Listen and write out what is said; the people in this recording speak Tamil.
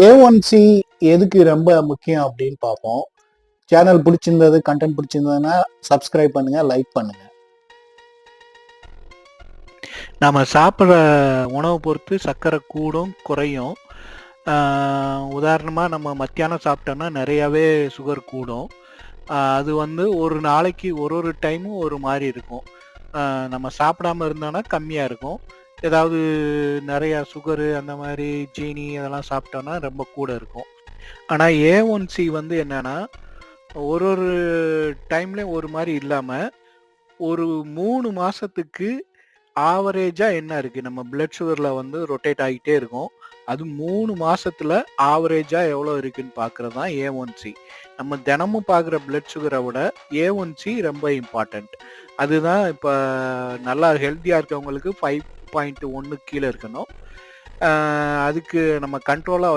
A1C எதுக்கு ரொம்ப முக்கியம் அப்படின்னு பார்ப்போம். சேனல் பிடிச்சிருந்தது, கண்டென்ட் பிடிச்சிருந்ததுன்னா சப்ஸ்கிரைப் பண்ணுங்க, லைக் பண்ணுங்க. நம்ம சாப்பிட்ற உணவை பொறுத்து சர்க்கரை கூடும் குறையும். உதாரணமாக நம்ம மத்தியானம் சாப்பிட்டோன்னா நிறையாவே சுகர் கூடும். அது வந்து ஒரு நாளைக்கு ஒரு டைமும் ஒரு மாதிரி இருக்கும். நம்ம சாப்பிடாம இருந்தோன்னா கம்மியாக இருக்கும். ஏதாவது நிறையா சுகரு அந்த மாதிரி ஜீனி அதெல்லாம் சாப்பிட்டோன்னா ரொம்ப கூட இருக்கும். ஆனால் A1C வந்து என்னன்னா ஒரு டைம்லேயும் ஒரு மாதிரி இல்லாமல் ஒரு 3 மாதத்துக்கு ஆவரேஜாக என்ன இருக்குது, நம்ம பிளட் சுகரில் வந்து ரொட்டேட் ஆகிட்டே இருக்கும். அது 3 மாசத்துல ஆவரேஜாக எவ்வளோ இருக்குன்னு பார்க்குறது தான் A1C. நம்ம தினமும் பார்க்குற பிளட் சுகரை விட A1C ரொம்ப இம்பார்ட்டண்ட். அதுதான் இப்போ நல்லா ஹெல்த்தியாக இருக்கவங்களுக்கு 5.1 கீழே இருக்கணும். அதுக்கு நம்ம கண்ட்ரோலாக